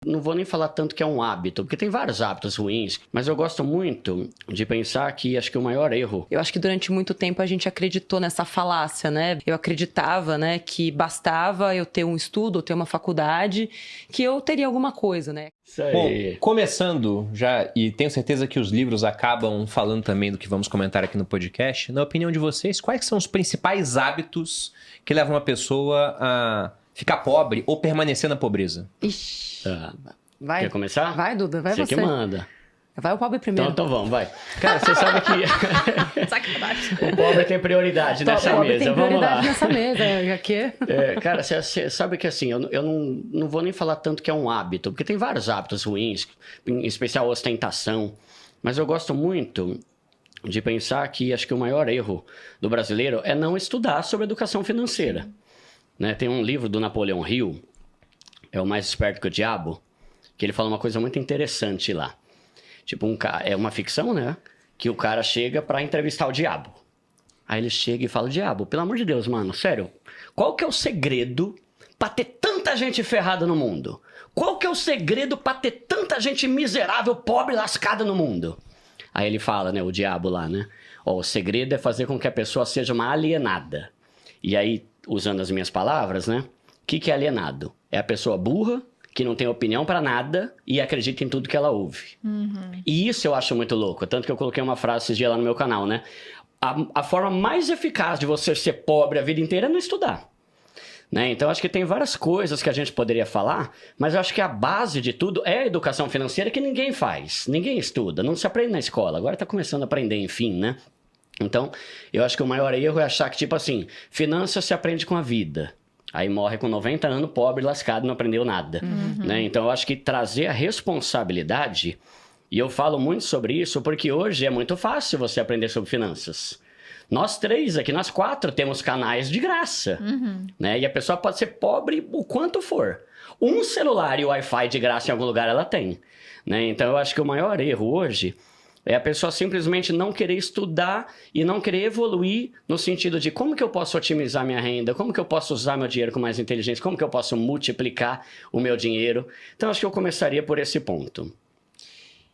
Não vou nem falar tanto que é um hábito, porque tem vários hábitos ruins, mas eu gosto muito de pensar que acho que o maior erro... Eu acho que durante muito tempo a gente acreditou nessa falácia, né? Eu acreditava, né, que bastava eu ter um estudo, ter uma faculdade, que eu teria alguma coisa, né? Isso aí. Bom, começando já, e tenho certeza que os livros acabam falando também do que vamos comentar aqui no podcast, na opinião de vocês, quais são os principais hábitos que levam uma pessoa a ficar pobre ou permanecer na pobreza? Ixi. Vai. Quer começar? Vai, Duda, vai você. Você que manda. Vai o pobre primeiro. Então vamos, vai. Cara, você sabe que Sacanagem. o pobre tem prioridade nessa mesa. Tem Vamos lá. prioridade nessa mesa, aqui. Cara, você sabe que assim, eu não vou nem falar tanto que é um hábito, porque tem vários hábitos ruins, em especial a ostentação, mas eu gosto muito de pensar que acho que o maior erro do brasileiro é não estudar sobre educação financeira. Né? Tem um livro do Napoleão Hill, é o Mais Esperto que o Diabo, que ele fala uma coisa muito interessante lá. Tipo, é uma ficção, né? Que o cara chega pra entrevistar o diabo. Aí ele chega e fala, diabo, pelo amor de Deus, mano, sério, qual que é o segredo pra ter tanta gente ferrada no mundo? Qual que é o segredo pra ter tanta gente miserável, pobre, lascada no mundo? Aí ele fala, né, o diabo lá, né? Ó, o segredo é fazer com que a pessoa seja uma alienada. E aí, usando as minhas palavras, né? O que é alienado? É a pessoa burra, que não tem opinião pra nada e acredita em tudo que ela ouve. Uhum. E isso eu acho muito louco. Tanto que eu coloquei uma frase esses dias lá no meu canal, né? A forma mais eficaz de você ser pobre a vida inteira é não estudar. Né? Então, acho que tem várias coisas que a gente poderia falar, mas eu acho que a base de tudo é a educação financeira que ninguém faz. Ninguém estuda, não se aprende na escola. Agora tá começando a aprender, enfim, né? Então, eu acho que o maior erro é achar que, tipo assim, finanças se aprende com a vida. Aí morre com 90 anos, pobre, lascado, não aprendeu nada. Uhum. Né? Então, eu acho que trazer a responsabilidade... E eu falo muito sobre isso porque hoje é muito fácil você aprender sobre finanças. Nós três aqui, nós quatro, temos canais de graça. Uhum. Né? E a pessoa pode ser pobre o quanto for. Um celular e Wi-Fi de graça em algum lugar ela tem. Né? Então, eu acho que o maior erro hoje... é a pessoa simplesmente não querer estudar e não querer evoluir no sentido de como que eu posso otimizar minha renda, como que eu posso usar meu dinheiro com mais inteligência, como que eu posso multiplicar o meu dinheiro. Então, acho que eu começaria por esse ponto.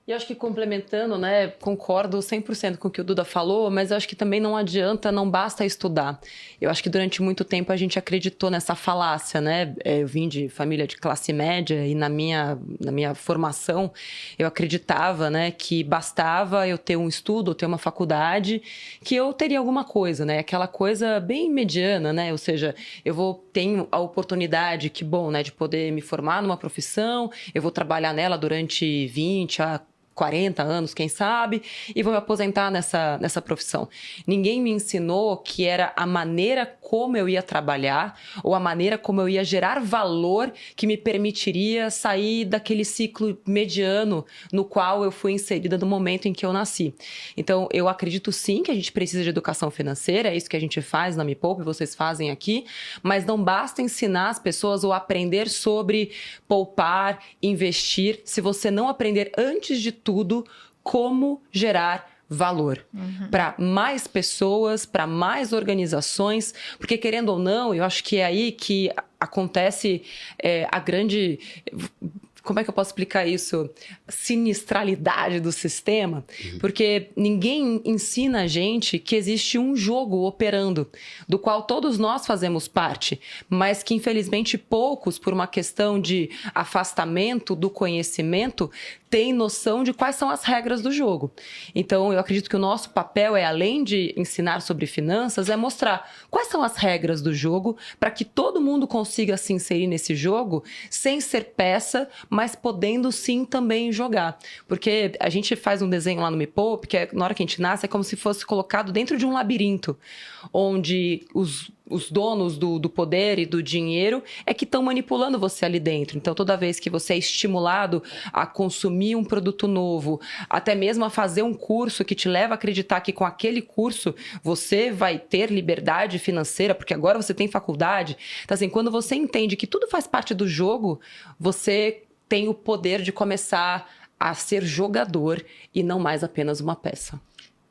E eu acho que complementando, né, concordo 100% com o que o Duda falou, mas eu acho que também não adianta, não basta estudar. Eu acho que durante muito tempo a gente acreditou nessa falácia, né? Eu vim de família de classe média e na minha formação eu acreditava, né, que bastava eu ter um estudo, ter uma faculdade, que eu teria alguma coisa, né? Aquela coisa bem mediana, né? Ou seja, tenho a oportunidade, que bom, né, de poder me formar numa profissão, eu vou trabalhar nela durante 20 a 40 anos, quem sabe, e vou me aposentar nessa profissão. Ninguém me ensinou que era a maneira como eu ia trabalhar ou a maneira como eu ia gerar valor que me permitiria sair daquele ciclo mediano no qual eu fui inserida no momento em que eu nasci. Então, eu acredito sim que a gente precisa de educação financeira, é isso que a gente faz na Me Poupe, vocês fazem aqui, mas não basta ensinar as pessoas ou aprender sobre poupar, investir, se você não aprender antes de tudo como gerar valor para mais pessoas, para mais organizações, porque querendo ou não, eu acho que é aí que acontece a grande... Como é que eu posso explicar isso? Sinistralidade do sistema, porque ninguém ensina a gente que existe um jogo operando, do qual todos nós fazemos parte, mas que infelizmente poucos, por uma questão de afastamento do conhecimento, têm noção de quais são as regras do jogo. Então, eu acredito que o nosso papel é, além de ensinar sobre finanças, é mostrar quais são as regras do jogo para que todo mundo consiga se inserir nesse jogo sem ser peça, mas podendo sim também jogar. Porque a gente faz um desenho lá no Me Poupe, que na hora que a gente nasce é como se fosse colocado dentro de um labirinto, onde os donos do poder e do dinheiro é que estão manipulando você ali dentro. Então, toda vez que você é estimulado a consumir um produto novo, até mesmo a fazer um curso que te leva a acreditar que com aquele curso você vai ter liberdade financeira, porque agora você tem faculdade. Então, assim, quando você entende que tudo faz parte do jogo, você tem o poder de começar a ser jogador e não mais apenas uma peça.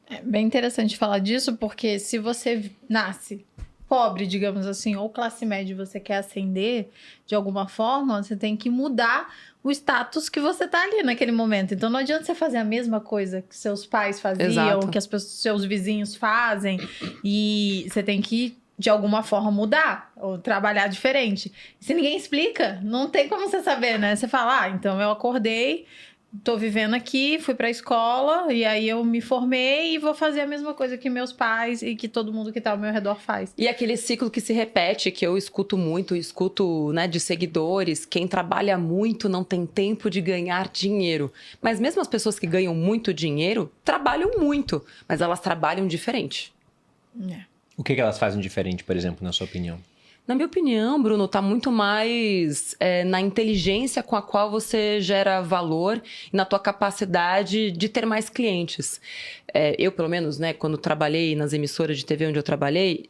É bem interessante falar disso, porque se você nasce pobre, digamos assim, ou classe média, você quer ascender de alguma forma, você tem que mudar o status que você tá ali naquele momento. Então não adianta você fazer a mesma coisa que seus pais faziam, Exato. que seus vizinhos fazem, e você tem que, de alguma forma, mudar ou trabalhar diferente. Se ninguém explica, não tem como você saber, né? Você fala, então eu acordei, tô vivendo aqui, fui pra escola, e aí eu me formei e vou fazer a mesma coisa que meus pais e que todo mundo que tá ao meu redor faz. E aquele ciclo que se repete, que eu escuto muito, né, de seguidores, quem trabalha muito não tem tempo de ganhar dinheiro. Mas mesmo as pessoas que ganham muito dinheiro, trabalham muito, mas elas trabalham diferente. O que elas fazem diferente, por exemplo, na sua opinião? Na minha opinião, Bruno, tá muito mais na inteligência com a qual você gera valor e na tua capacidade de ter mais clientes. Eu, pelo menos, né, quando trabalhei nas emissoras de TV onde eu trabalhei,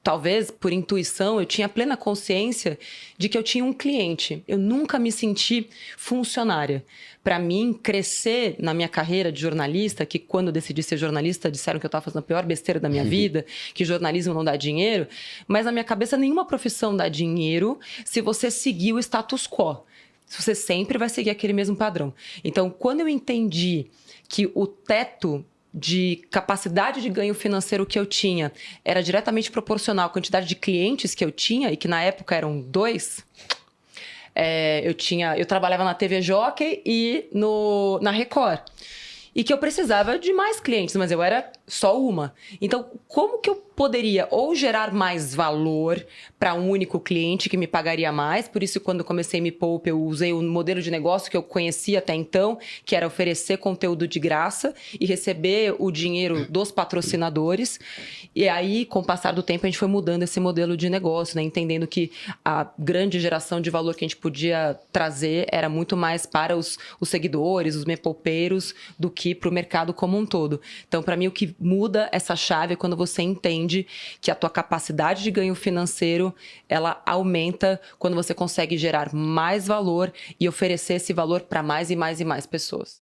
talvez por intuição, eu tinha plena consciência de que eu tinha um cliente. Eu nunca me senti funcionária. Para mim, crescer na minha carreira de jornalista, que quando eu decidi ser jornalista, disseram que eu estava fazendo a pior besteira da minha vida, que jornalismo não dá dinheiro, mas na minha cabeça nenhuma profissão dá dinheiro se você seguir o status quo. Você sempre vai seguir aquele mesmo padrão. Então, quando eu entendi que o teto de capacidade de ganho financeiro que eu tinha era diretamente proporcional à quantidade de clientes que eu tinha, e que na época eram 2, eu trabalhava na TV Jockey e na Record. E que eu precisava de mais clientes, mas eu era só uma. Então, como que eu poderia ou gerar mais valor para um único cliente que me pagaria mais? Por isso, quando comecei Me Poupe, eu usei o modelo de negócio que eu conhecia até então, que era oferecer conteúdo de graça e receber o dinheiro dos patrocinadores. E aí, com o passar do tempo, a gente foi mudando esse modelo de negócio, né? Entendendo que a grande geração de valor que a gente podia trazer era muito mais para os seguidores, os mepoupeiros, do que para o mercado como um todo. Então, para mim, o que muda essa chave é quando você entende que a tua capacidade de ganho financeiro, ela aumenta quando você consegue gerar mais valor e oferecer esse valor para mais e mais e mais pessoas.